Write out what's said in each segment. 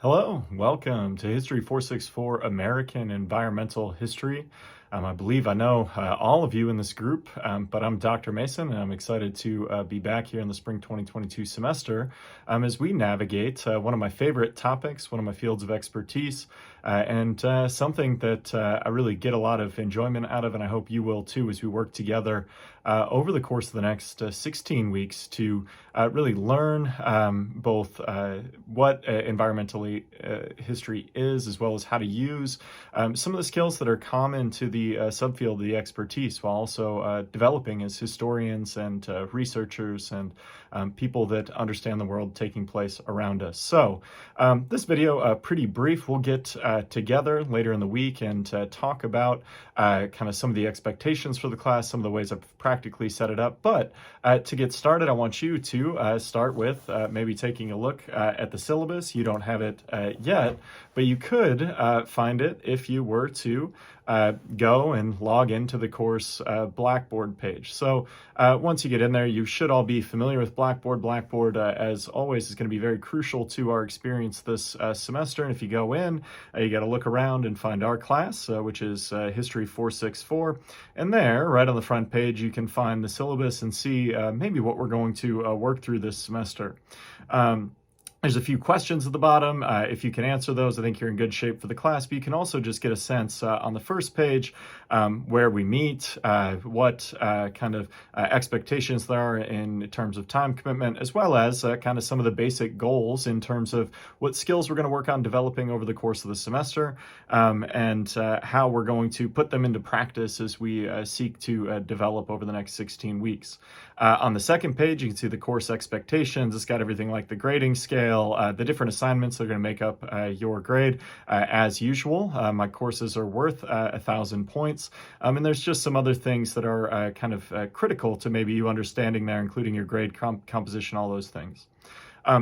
Hello, welcome to History 464 American Environmental History. I believe I know all of you in this group, but I'm Dr. Mason, and I'm excited to be back here in the spring 2022 semester as we navigate one of my favorite topics, one of my fields of expertise, and something that I really get a lot of enjoyment out of, and I hope you will too, as we work together over the course of the next 16 weeks to really learn both what environmentally history is, as well as how to use some of the skills that are common to the subfield of the expertise, while also developing as historians and researchers and people that understand the world taking place around us. So this video, pretty brief. We'll get together later in the week and talk about kind of some of the expectations for the class, some of the ways I've practically set it up. But to get started, I want you to start with maybe taking a look at the syllabus. You don't have it yet, but you could find it if you were to go and log into the course Blackboard page. So once you get in there, you should all be familiar with Blackboard. Blackboard, as always, is going to be very crucial to our experience this semester. And if you go in, you got to look around and find our class, which is History 464. And there, right on the front page, you can find the syllabus and see maybe what we're going to work through this semester. There's a few questions at the bottom. If you can answer those, I think you're in good shape for the class, but you can also just get a sense on the first page where we meet, what kind of expectations there are in terms of time commitment, as well as kind of some of the basic goals in terms of what skills we're going to work on developing over the course of the semester, and how we're going to put them into practice as we seek to develop over the next 16 weeks. On the second page, you can see the course expectations. It's got everything like the grading scale, the different assignments that are going to make up your grade. As usual, my courses are worth 1,000 points. And there's just some other things that are kind of critical to maybe you understanding there, including your grade composition, all those things.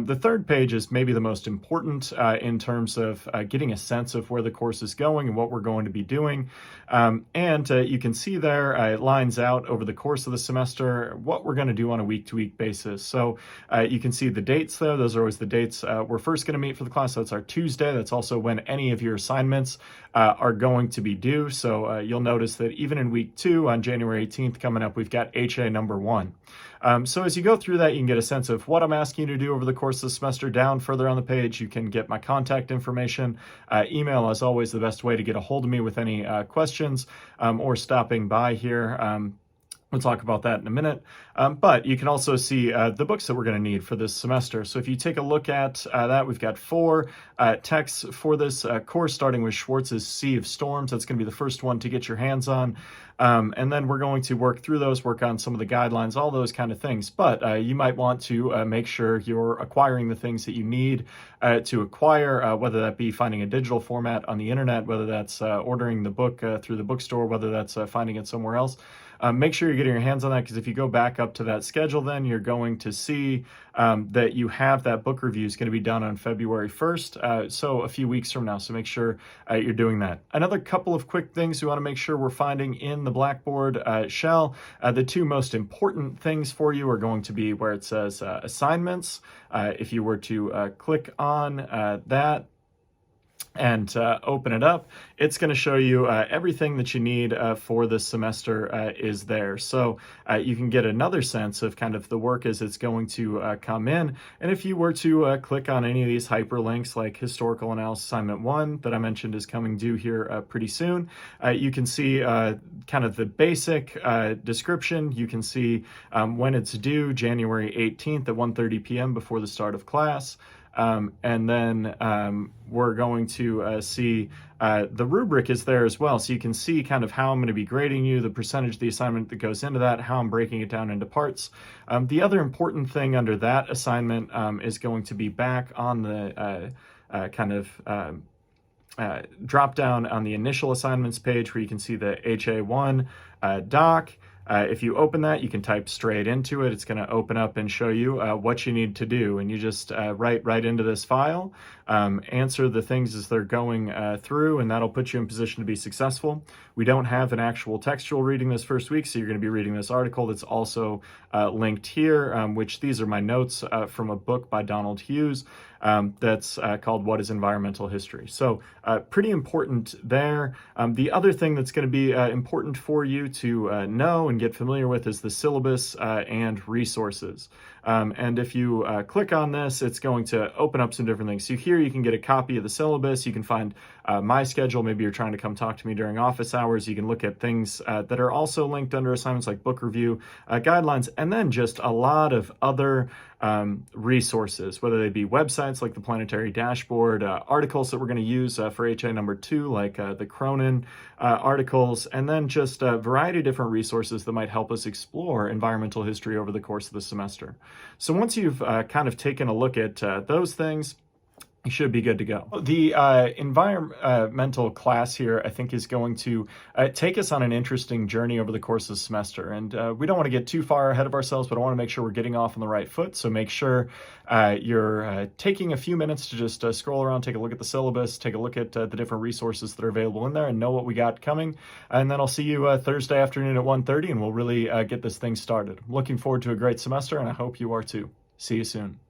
The third page is maybe the most important in terms of getting a sense of where the course is going and what we're going to be doing. And you can see there, it lines out over the course of the semester what we're going to do on a week-to-week basis. So you can see the dates there. Those are always the dates we're first going to meet for the class. So that's our Tuesday. That's also when any of your assignments are going to be due. So you'll notice that even in week 2 on January 18th coming up, we've got HA number 1. So as you go through that, you can get a sense of what I'm asking you to do over the course of the semester. Down further on the page, you can get my contact information. Email is always the best way to get a hold of me with any questions or stopping by here. We'll talk about that in a minute, but you can also see the books that we're going to need for this semester. So if you take a look at that, we've got 4 texts for this course, starting with Schwartz's Sea of Storms. That's going to be the first one to get your hands on. And then we're going to work through those, work on some of the guidelines, all those kind of things. But you might want to make sure you're acquiring the things that you need to acquire, whether that be finding a digital format on the internet, whether that's ordering the book through the bookstore, whether that's finding it somewhere else. Make sure you're getting your hands on that, because if you go back up to that schedule, then you're going to see that you have that book review is going to be done on February 1st, so a few weeks from now. So make sure you're doing that. Another couple of quick things we want to make sure we're finding in the Blackboard shell. The 2 most important things for you are going to be where it says assignments. If you were to click on that and open it up, it's going to show you everything that you need for this semester is there. So you can get another sense of kind of the work as it's going to come in. And if you were to click on any of these hyperlinks, like Historical Analysis Assignment 1 that I mentioned is coming due here pretty soon, you can see kind of the basic description. You can see when it's due, January 18th at 1:30 p.m. before the start of class. And then we're going to see the rubric is there as well. So you can see kind of how I'm going to be grading you, the percentage of the assignment that goes into that, how I'm breaking it down into parts. The other important thing under that assignment is going to be back on the kind of drop down on the initial assignments page, where you can see the HA1 doc. If you open that, you can type straight into it. It's going to open up and show you what you need to do. And you just write right into this file, answer the things as they're going through, and that'll put you in position to be successful. We don't have an actual textual reading this first week, so you're going to be reading this article that's also linked here, which these are my notes from a book by Donald Hughes. that's called What is Environmental History? So pretty important there. The other thing that's going to be important for you to know and get familiar with is the syllabus and resources. And if you click on this, it's going to open up some different things. So here you can get a copy of the syllabus. You can find my schedule. Maybe you're trying to come talk to me during office hours. You can look at things that are also linked under assignments like book review, guidelines, and then just a lot of other resources, whether they be websites like the Planetary Dashboard, articles that we're going to use for HA number 2, like the Cronin articles, and then just a variety of different resources that might help us explore environmental history over the course of the semester. So once you've kind of taken a look at those things, you should be good to go. The environmental class here, I think, is going to take us on an interesting journey over the course of the semester. And we don't want to get too far ahead of ourselves, but I want to make sure we're getting off on the right foot. So make sure you're taking a few minutes to just scroll around, take a look at the syllabus, take a look at the different resources that are available in there and know what we got coming. And then I'll see you Thursday afternoon at 1:30, and we'll really get this thing started. I'm looking forward to a great semester, and I hope you are too. See you soon.